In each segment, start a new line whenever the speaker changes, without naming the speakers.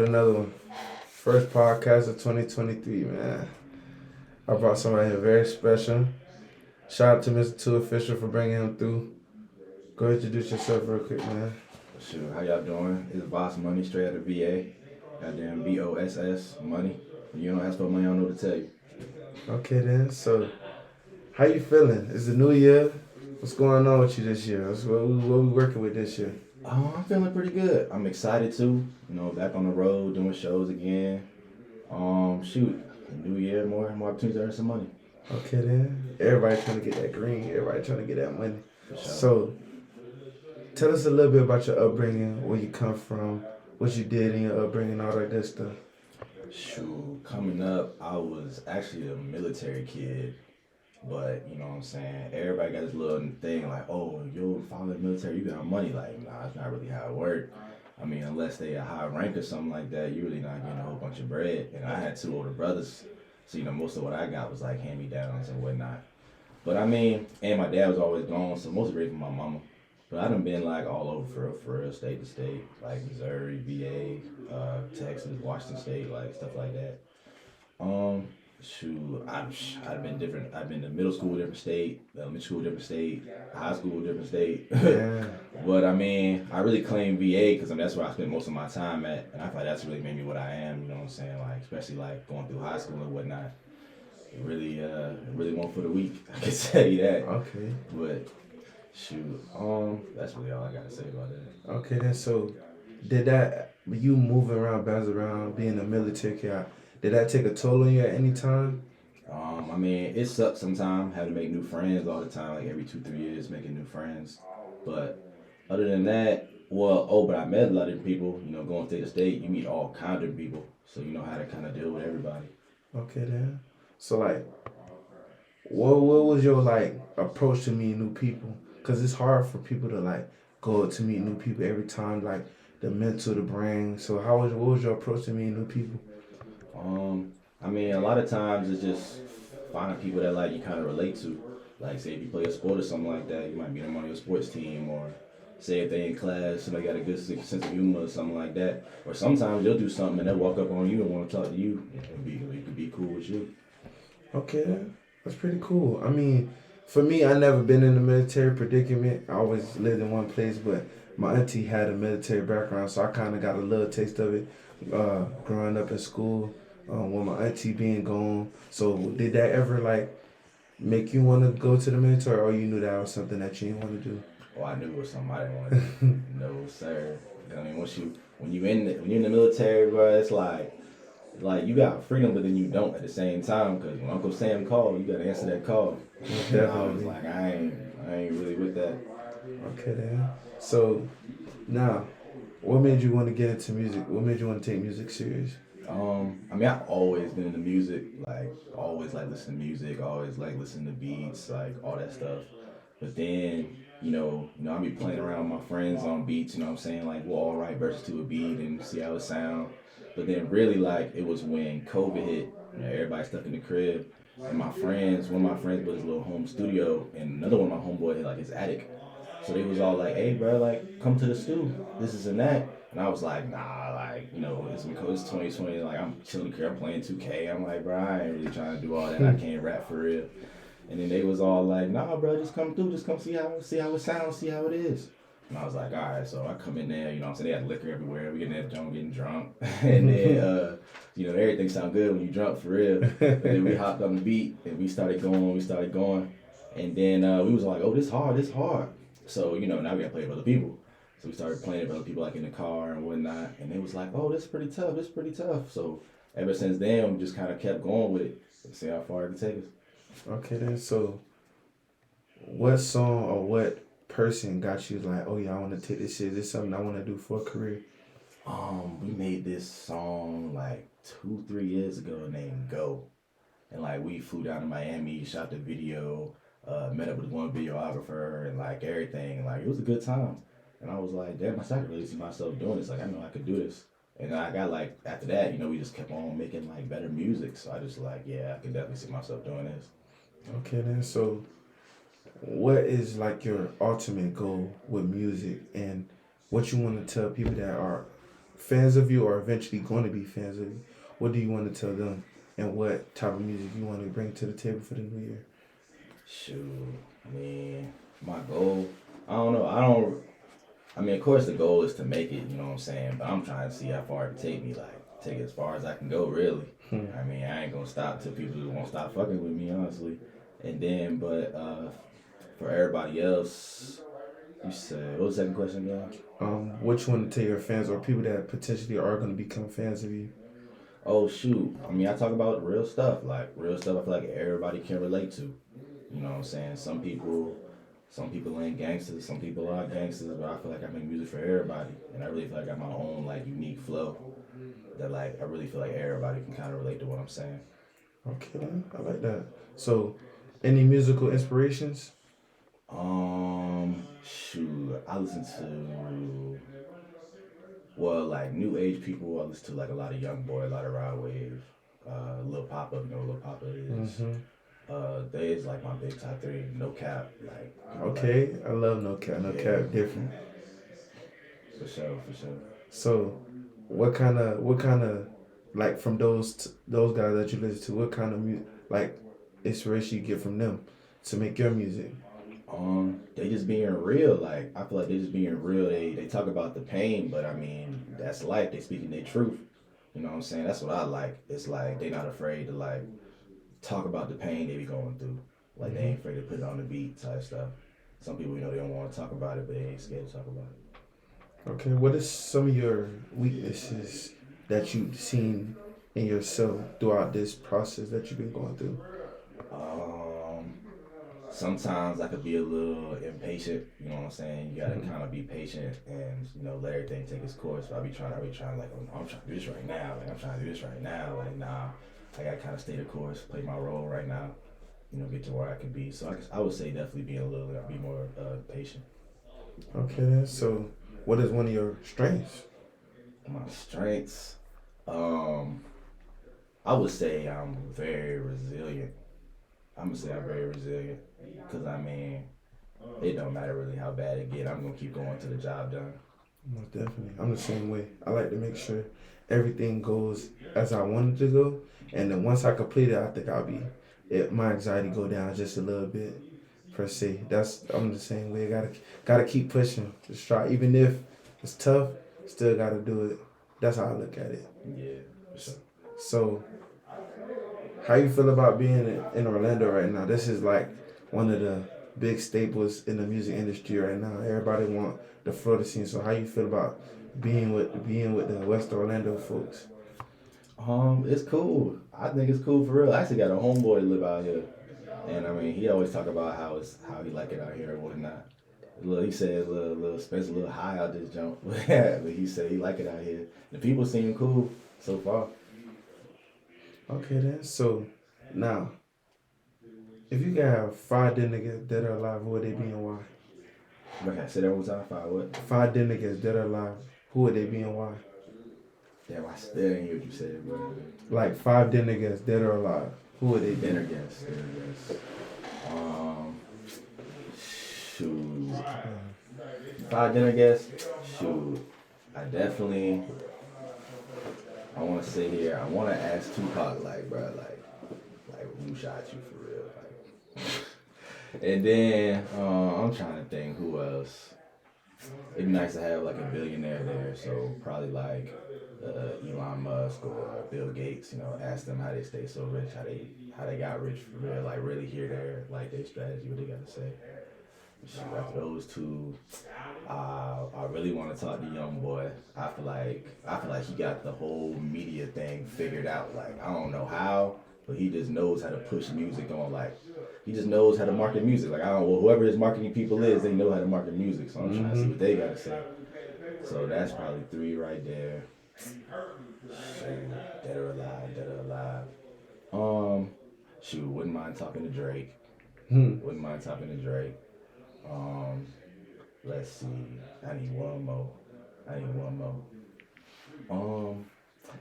another one. First podcast of 2023, man. I brought somebody here very special. Shout out to Mr. Two Official for bringing him through. Go ahead, introduce yourself real quick, man.
Sure, how y'all doing? It's Voss Money, straight out of VA. Goddamn VOSS Money. You don't have to money, I don't know what to tell you.
Okay then, so how you feeling? It's the new year. What's going on with you this year? What we working with this year?
I'm feeling pretty good. I'm excited too. Back on the road, doing shows again. Shoot, new year, more opportunities to earn some money.
Okay then. Everybody trying to get that green. Everybody trying to get that money.
For sure.
So tell us a little bit about your upbringing, where you come from, what you did in your upbringing, all that good stuff.
Shoot, coming up, I was actually a military kid. But, you know what I'm saying? Everybody got this little thing like, oh, your father in the military, you got money. Like, nah, that's not really how it worked. I mean, unless they a high rank or something like that, you really not getting a whole bunch of bread. And I had two older brothers. So, most of what I got was like hand-me-downs and whatnot. But I mean, and my dad was always gone, so most of it from my mama. But I done been like all over for real, state to state, like Missouri, VA, Texas, Washington State, like stuff like that. Um, Shoot, I've been different. I've been to middle school, different state, elementary school, different state, high school, different state.
Yeah.
But I mean, I really claim VA because that's where I spent most of my time at, and I feel like that's really made me what I am. You know what I'm saying? Like especially like going through high school and whatnot. Really one for the week. I can say that.
Okay.
But shoot, that's really all I gotta say about that.
Okay then, so did that you moving around, bouncing around, being a military kid, did that take a toll on you at any time?
I mean, it sucks sometimes having to make new friends all the time, like every 2-3 years making new friends. But other than that, but I met a lot of people, going state to state, you meet all kinds of people. So you know how to kind of deal with everybody.
Okay then. So like, what was your like approach to meeting new people? Cause it's hard for people to like go to meet new people every time, like the mental, the brain. So what was your approach to meeting new people?
I mean, a lot of times it's just finding people that like you kind of relate to. Like, say if you play a sport or something like that, you might meet them on your sports team, or say if they in class, somebody got a good sense of humor or something like that. Or sometimes they'll do something and they'll walk up on you and want to talk to you. It could be cool with you.
Okay, that's pretty cool. I mean, for me, I never been in a military predicament. I always lived in one place, but my auntie had a military background, so I kind of got a little taste of it growing up in school. With my auntie being gone, so did that ever like make you want to go to the military, or you knew that was something that you didn't want to do?
Oh, I knew it was something I didn't want to do. No, sir. I mean, when you in the military, bro, it's like you got freedom, but then you don't at the same time. Because when Uncle Sam called, you gotta answer that call.
Definitely.
I was like, I ain't really with that.
Okay, then. So now, what made you want to get into music? What made you want to take music serious?
I mean, I've always been into music, like always like listening to music, always like listening to beats, like all that stuff. But then, I be playing around with my friends on beats, you know what I'm saying? Like we'll all write verses to a beat and see how it sound. But then really like it was when COVID hit, everybody stuck in the crib. And one of my friends built his little home studio, and another one of my homeboy had like his attic. So they was all like, hey, bro, like, come to the stew. This is and that. And I was like, nah, like, it's because it's 2020. Like, I'm chilling here, I'm playing 2K. I'm like, bro, I ain't really trying to do all that. I can't rap for real. And then they was all like, nah, bro, just come through. Just come see how it sounds, see how it is. And I was like, all right. So I come in there, you know what I'm saying? They had liquor everywhere. We getting that junk, getting drunk. And then, everything sound good when you drunk for real. But then we hopped on the beat and we started going. And then we was like, oh, this hard. So, now we gotta play with other people. So we started playing with other people like in the car and whatnot. And it was like, oh, this is pretty tough. So ever since then, we just kind of kept going with it and see how far it can take us.
Okay then, so what song or what person got you like, oh yeah, I want to take this shit. This is something I want to do for a career?
We made this song like 2-3 years ago named Go. And like we flew down to Miami, shot the video, met up with one videographer and like everything. Like it was a good time. And I was like, damn, I could really see myself doing this. Like I know I could do this. And I got like after that, we just kept on making like better music. So I just like, yeah, I could definitely see myself doing this.
Okay then, so what is like your ultimate goal with music, and what you want to tell people that are fans of you or eventually going to be fans of you, what do you want to tell them? And what type of music you want to bring to the table for the new year?
Shoot, I mean, my goal. I don't know. I don't. I mean, of course, the goal is to make it. You know what I'm saying? But I'm trying to see how far it can take me. Like, take it as far as I can go. Really.
Hmm.
I mean, I ain't gonna stop till people won't stop fucking with me, honestly. And then, but for everybody else, you said what was the second question again?
What you want to tell your fans or people that potentially are going to become fans of you?
Oh shoot! I mean, I talk about real stuff. Like real stuff. I feel like everybody can relate to. You know what I'm saying? Some people ain't gangsters. Some people are gangsters. But I feel like I make music for everybody, and I really feel like I got my own like unique flow. That like I really feel like everybody can kind of relate to what I'm saying.
Okay, I like that. So, any musical inspirations?
Shoot, I listen to like new age people. I listen to like a lot of Young Boy, a lot of Rod Wave, Lil Papa. You know what Lil Papa is.
Mm-hmm.
They is like my big top three. No cap, like people
Okay, I love No Cap. No
yeah,
Cap, different.
for sure, for sure.
So, what kind of, like from those guys that you listen to, what kind of like inspiration you get from them to make your music?
They just being real. Like I feel like they just being real. They talk about the pain, but I mean that's life. They speaking their truth. You know what I'm saying? That's what I like. It's like they not afraid to like talk about the pain they be going through. Like they
Mm-hmm.
ain't afraid to put it on the beat type stuff. Some people, they don't want to talk about it, but they ain't scared to talk about it.
Okay, what is some of your weaknesses that you've seen in yourself throughout this process that you've been going through?
Um, Sometimes I could be a little impatient. You know what I'm saying? You gotta
Mm-hmm.
kind of be patient and let everything take its course. But I be trying like I'm trying to do this right now. Like I'm trying to do this right now. Like nah, I gotta kind of stay the course, play my role right now. Get to where I can be. So I would say definitely be more patient.
Okay, then. So, what is one of your strengths?
My strengths, um, I would say I'm very resilient. I'm gonna say I'm very resilient because I mean it don't matter really how bad it get. I'm gonna keep going till the job done.
Most definitely. I'm the same way. I like to make sure everything goes as I want it to go. And then once I complete it, I think my anxiety go down just a little bit per se. I'm the same way. Gotta keep pushing. Just try. Even if it's tough, still gotta do it. That's how I look at it.
Yeah, for sure.
So, how you feel about being in Orlando right now? This is like one of the big staples in the music industry right now. Everybody want the Florida scene. So how you feel about being with the West Orlando folks?
It's cool. I think it's cool for real. I actually got a homeboy live out here, and I mean he always talk about how he like it out here and whatnot. He said it's a little expensive, a little high out this jump, but he said he like it out here. The people seem cool so far.
Okay then. So now, if you could have five dead niggas dead or alive, who would they be and why?
Okay, say that one time. Five what?
Five dead niggas dead or alive, who would they be and why?
Damn, I still didn't hear what you said, bro.
Like five dead niggas dead or alive, who would they be?
Dinner guest, dinner guest. Um, Shoot. If I dinner guest, shoot. I definitely. I want to sit here. I want to ask Tupac, like, bro, like who shot you for real, like. And then I'm trying to think who else. It'd be nice to have like a billionaire there, so probably like Elon Musk or Bill Gates. Ask them how they stay so rich, how they got rich for real, like really hear their strategy, what they got to say. Shoot, after those two, I really want to talk to Young Boy. I feel like he got the whole media thing figured out. Like I don't know how, but he just knows how to push music on. Like he just knows how to market music. Like I don't well, whoever his marketing people is, they know how to market music. So I'm trying to see what they got to say. So that's probably three right there. Shoot, dead or alive, dead or alive. Shoot, wouldn't mind talking to Drake.
Hmm.
Wouldn't mind talking to Drake. Let's see. I need one more.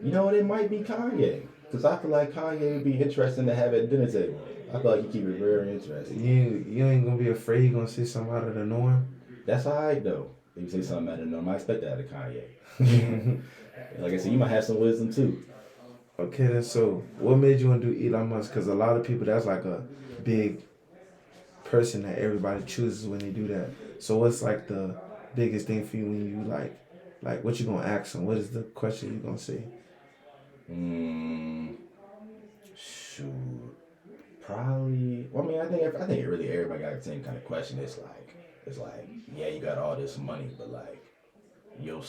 You know what? It might be Kanye. Because I feel like Kanye would be interesting to have at dinner table. I feel like he keep it very interesting.
You ain't gonna be afraid he gonna say something out of the norm.
That's alright though. If you say something out of the norm, I expect that out of Kanye. Like I said, you might have some wisdom too.
Okay, then so what made you want to do Elon Musk? Because a lot of people, that's like a big person that everybody chooses when they do that. So what's like the biggest thing for you when you like what you gonna ask them? What is the question you gonna say?
Mm, shoot, probably. Well, I mean, I think really everybody got the same kind of question. It's like, yeah, you got all this money, but like your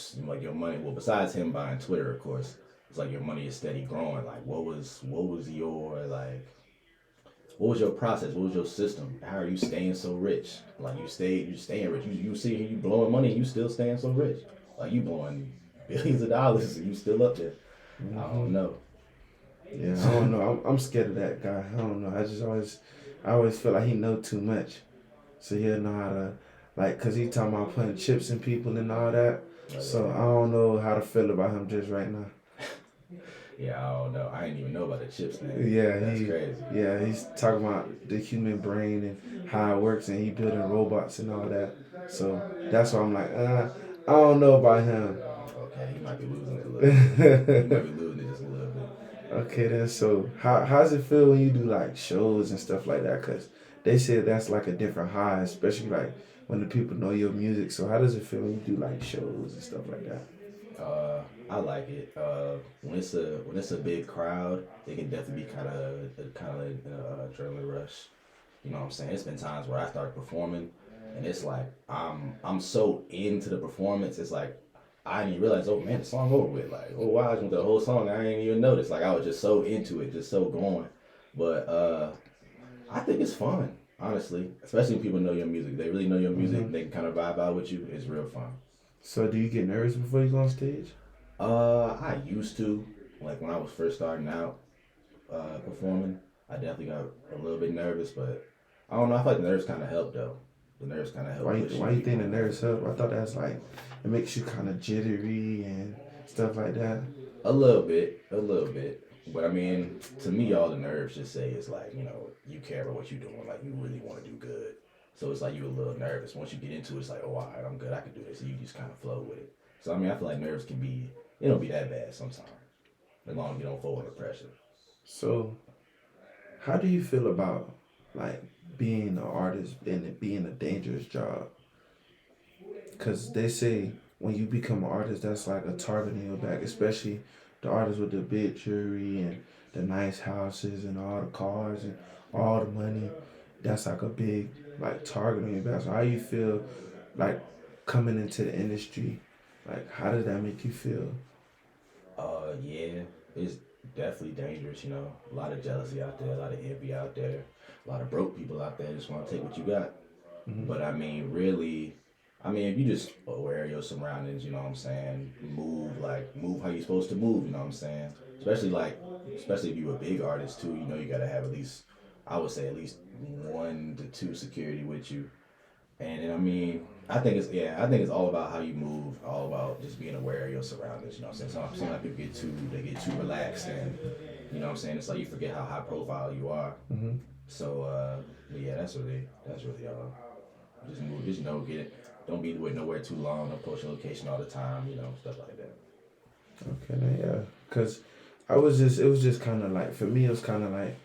money. Well, besides him buying Twitter, of course, it's like your money is steady growing. Like, what was your like? What was your process? What was your system? How are you staying so rich? Like you staying rich. You see you blowing money, and you still staying so rich. Like you blowing billions of dollars, and you still up there. I don't know.
Yeah, I don't know. I'm scared of that guy. I don't know. I always feel like he know too much. So he'll know how to, like, cause he talking about putting chips in people and all that.
Oh
So
yeah,
I don't know how to feel about him just right now.
yeah. I don't know. I didn't even know about the chips thing.
Yeah,
That's crazy.
he's talking about the human brain and how it works, and he building robots and all that. So that's why I'm like, I don't know about him.
Okay, he might be losing it a little bit. He might be losing it just a little bit.
Okay, then so how's it feel when you do like shows and stuff like that? Cause they say that's like a different high, especially like when the people know your music. So how does it feel when you do like shows and stuff like that?
I like it. When it's a big crowd, it can definitely be kind of an adrenaline rush. You know what I'm saying? It's been times where I started performing, and it's like I'm so into the performance. It's like I didn't even realize. Oh man, the song over with. Like oh wow, I just went the whole song. I didn't even notice. Like I was just so into it, just so going. But I think it's fun, honestly. Especially when people know your music. They really know your music.
Hmm.
They can kind of vibe out with you. It's real fun.
So do you get nervous before you go on stage?
I used to like when I was first starting out performing. I definitely got a little bit nervous, but I don't know. I feel like the nerves kind of help though. The nerves kind of help push you
Why
to
you
be
think
more
the nerves
nervous.
help? I thought that's like it makes you kind of jittery and stuff like that.
A little bit. But I mean, to me, all the nerves just say is like you care about what you're doing, like you really want to do good. So it's like you a little nervous. Once you get into it, it's like, oh, all right, I'm good. I can do this. And you just kind of flow with it. So I mean, I feel like nerves can be, it don't be that bad sometimes, as long as you don't fall under pressure.
So how do you feel about like being an artist and it being a dangerous job? Because they say when you become an artist, that's like a target in your back, especially the artists with the big jewelry and the nice houses and all the cars and all the money. That's like a big like target on your back. So how you feel like coming into the industry? Like how does that make you feel?
Yeah, it's definitely dangerous. A lot of jealousy out there, a lot of envy out there, a lot of broke people out there just want to take what you got.
Hmm.
But I mean, really, I mean, if you just aware of your surroundings, you know what I'm saying, move how you're supposed to move, you know what I'm saying. Especially if you're a big artist too, you gotta have at least, I would say at least 1 to 2 security with you. And then, I mean, I think it's all about how you move, all about just being aware of your surroundings. You know what I'm saying? Sometimes people they get too relaxed, and you know what I'm saying. It's like you forget how high profile you are.
Hmm.
So, but yeah, that's really all. Just move, just get it. Don't be with nowhere too long. Don't post your location all the time. Stuff like that.
Okay, then, yeah. Cause it was just kind of like for me, it was kind of like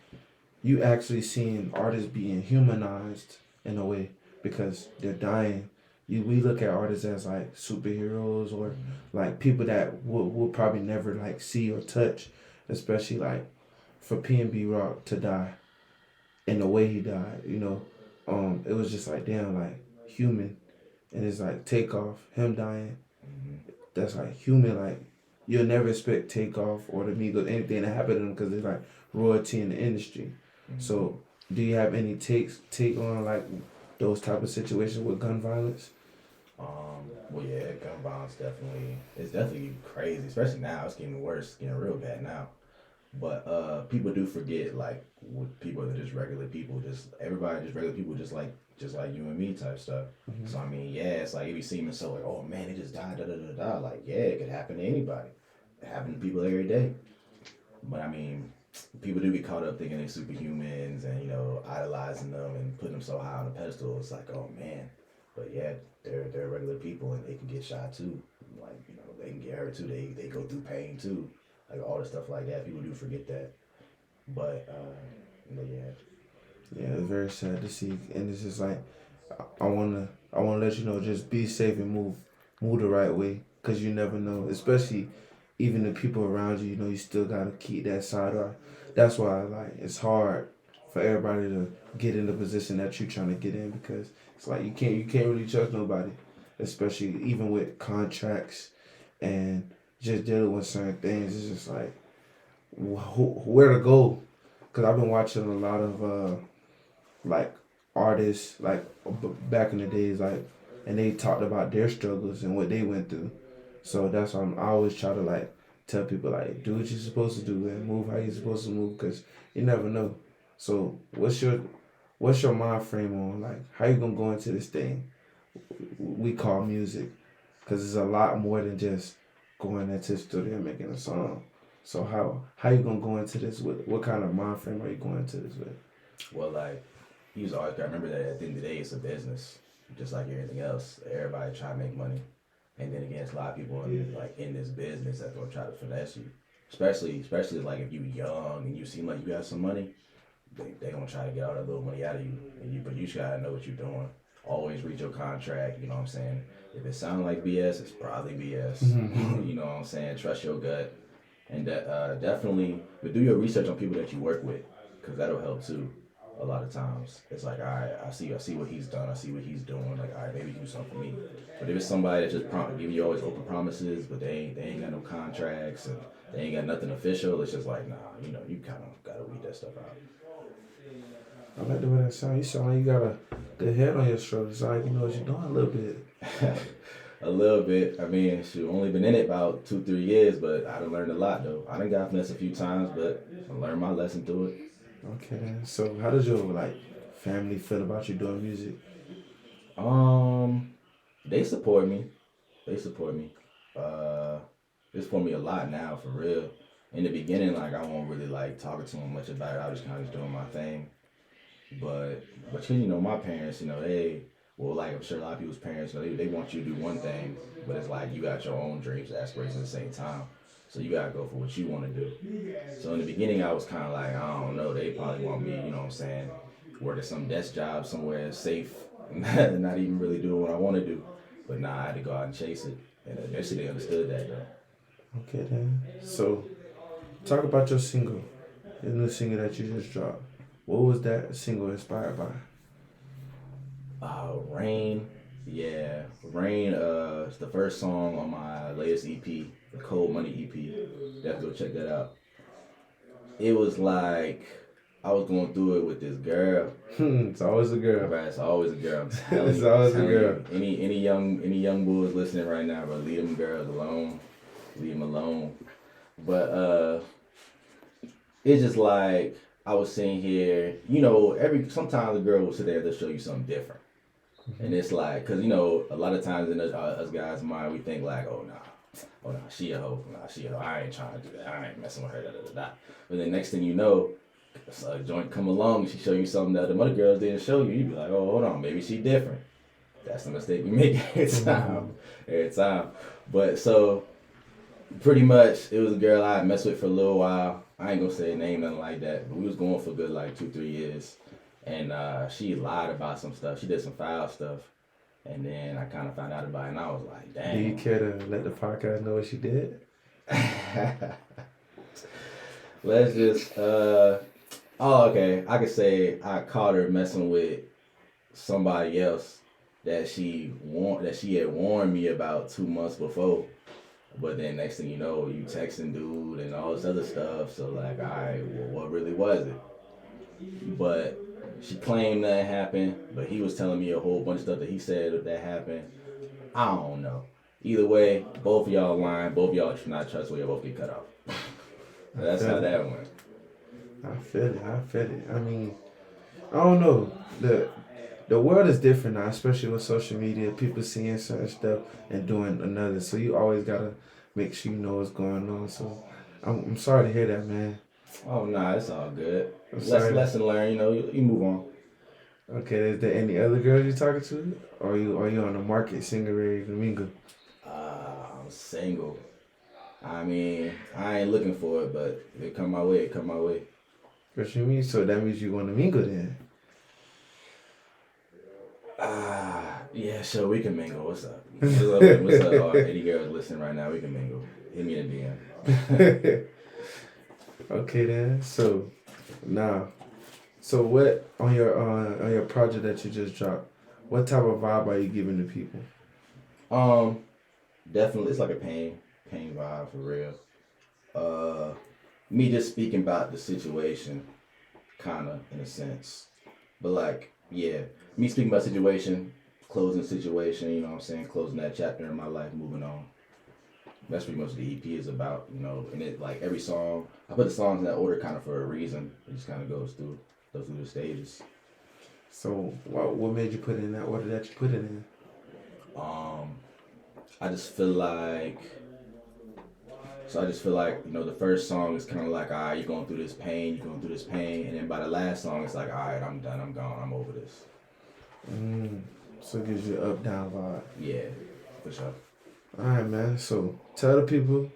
you actually seeing artists being humanized in a way because they're dying. We look at artists as like superheroes or
Mm-hmm.
like people that will probably never like see or touch, especially like for PNB Rock to die in the way he died. It was just like damn, like human, and it's like Takeoff, him dying.
Mm-hmm.
That's like human, like. You'll never expect Takeoff or the Migos anything to happen to them because it's like royalty in the industry.
Mm-hmm.
So, do you have any take on like those type of situations with gun violence?
Well, yeah, gun violence it's definitely crazy, especially now. It's getting worse, it's getting real bad now. But people do forget like people are just regular people, just everybody, just regular people, just like you and me type stuff.
Hmm.
So I mean, yeah, it's like it be seeming so like, oh man, it just died, da da da da. Like yeah, it could happen to anybody. It happens to people every day. But I mean, people do get caught up thinking they're superhumans and idolizing them and putting them so high on a pedestal. It's like, oh man. But yeah, they're regular people and they can get shot too. Like they can get hurt too. They go through pain too. Like all the stuff like that. People do forget that. But yeah.
Yeah, it's very sad to see, and it's just like I wanna let you know, just be safe and move the right way, cause you never know, especially even the people around you. You know, you still gotta keep that side eye. That's why like it's hard for everybody to get in the position that you're trying to get in, because it's like you can't really trust nobody, especially even with contracts and just dealing with certain things. It's just like where to go, cause I've been watching a lot of like artists like back in the days, like, and they talked about their struggles and what they went through. So that's why I always try to like tell people like do what you're supposed to do and move how you're supposed to move, because you never know. So what's your mind frame on like how you gonna go into this thing we call music, because it's a lot more than just going into the studio and making a song. So how you gonna go into this with, what kind of mind frame are you going into this with?
Well, like you just always gotta remember that at the end of the day, it's a business, just like everything else. Everybody try to make money, and then again, it's a lot of people in this business that's gonna try to finesse you. Especially like if you young and you seem like you got some money, they gonna try to get all that little money out of you. But you just gotta know what you're doing. Always read your contract. You know what I'm saying? If it sounds like BS, it's probably BS. You know what I'm saying? Trust your gut, and that definitely, but do your research on people that you work with, because that'll help too. A lot of times, it's like, all right, I see what he's done, I see what he's doing. Like, all right, maybe do something for me. But if it's somebody that just give you always open promises, but they ain't got no contracts and they ain't got nothing official, it's just like, nah, you kind of gotta weed that stuff out.
I like the way that sound. You sound like you got a good head on your shoulders. It's like you know what you're doing a little bit.
A little bit. I mean, shoot, only been in it about 2, 3 years, but I done learned a lot though. I done got finesse a few times, but I learned my lesson through it.
Okay then. So how does your like family feel about you doing music?
Um, they support me. They support me. Uh, they support me a lot now, for real. In the beginning, like I won't really like talking to them much about it. I was just kind of just doing my thing. But my parents, like I'm sure a lot of people's parents, they want you to do one thing, but it's like you got your own dreams, aspirations at the same time. So you gotta go for what you want to do. So in the beginning, I was kind of like, I don't know, they probably want me, what I'm saying, work at some desk job somewhere safe, not even really doing what I want to do. But nah, I had to go out and chase it, and eventually they understood that though.
Okay then. So talk about your single, the new single that you just dropped. What was that single inspired by?
Rain, yeah, Rain. It's the first song on my latest EP, the Cold Money EP. Definitely go check that out. It was like I was going through it with this girl.
It's always a girl.
Right, it's always a girl. I'm telling
It's
you, I'm
always a
telling
girl.
you. Any young boys listening right now, bro, leave them girls alone. Leave them alone. But it's just like I was sitting here. Every sometimes a girl will sit there to show you something different. And it's like, cause a lot of times in us guys' mind, we think like, oh nah, she a hoe, nah, she a hoe. I ain't trying to do that. I ain't messing with her. Da, da, da, da. But then next thing you know, a joint come along, she show you something that the other girls didn't show you. You be like, oh, hold on, maybe she different. That's the mistake we make every time. But so pretty much, it was a girl I had messed with for a little while. I ain't gonna say her name, nothing like that. But we was going for good like 2, 3 years. And she lied about some stuff. She did some foul stuff. And then I kind of found out about it, and I was like,
Do you
damn.
care to let the podcast know what she did?
Let's just, okay. I could say I caught her messing with somebody else that she had warned me about 2 months before. But then next thing you know, you texting dude and all this other stuff. So like, all right, well, what really was it? But she claimed that happened, but he was telling me a whole bunch of stuff that he said that happened. I don't know. Either way, both of y'all lying, both of y'all not trustworthy, y'all both get cut off. That's how that went.
I feel it. I feel it. I mean, I don't know. The world is different now, especially with social media. People seeing certain stuff and doing another. So you always gotta make sure you know what's going on. So I'm sorry to hear that, man.
Oh nah, it's all good.
I'm sorry.
Lesson learned, you move on.
Okay, is there any other girls you talking to? Or are you on the market single ready to mingle?
I'm single. I mean, I ain't looking for it, but if it come my way, it come my way.
What you mean? So that means you want to mingle then?
Yeah, sure, we can mingle. What's up? What's up? Any girls listening right now, we can mingle. Hit me in the DM.
Okay then. So now, so what on your project that you just dropped? What type of vibe are you giving to people?
um, Definitely, it's like a pain vibe for real. Me just speaking about the situation, kind of in a sense, but like, yeah, me speaking about situation, closing the situation. You know what I'm saying? Closing that chapter in my life, moving on. That's pretty much what the EP is about, you know. And it like every song, I put the songs in that order kind of for a reason. It just kind of goes through the stages.
So what made you put it in that order that you put it in?
Um, I just feel like, I just feel like you know the first song is kind of like, all right, you're going through this pain, and then by the last song, it's like, all right, I'm done, I'm gone, I'm over this.
So it gives you an up down vibe.
Yeah, for sure.
All right, man. So tell the people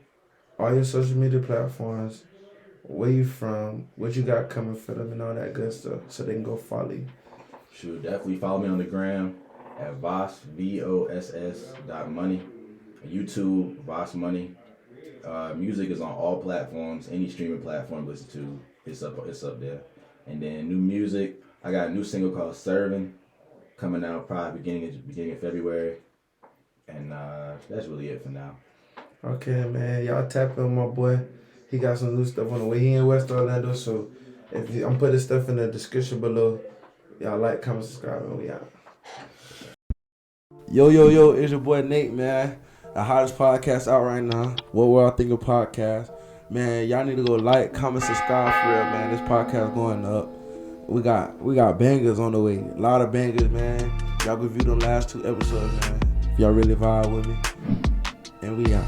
all your social media platforms, where you from, what you got coming for them, and all that good stuff, so they can go follow you.
Sure, definitely follow me on the gram at Voss VOSS .money. YouTube Voss Money. Music is on all platforms, any streaming platform you listen to. It's up there. And then new music, I got a new single called "Serving" coming out probably beginning of February, and that's really it for now.
Okay, man. Y'all tap in my boy. He got some new stuff on the way. He in West Orlando, so I'm putting stuff in the description below. Y'all like, comment, subscribe, and we out. Yo, it's your boy Nate, man. The hottest podcast out right now. What World Thinking podcast. Man, y'all need to go like, comment, subscribe for real, man. This podcast going up. We got bangers on the way. A lot of bangers, man. Y'all go view them last 2 episodes, man. If y'all really vibe with me. And we out.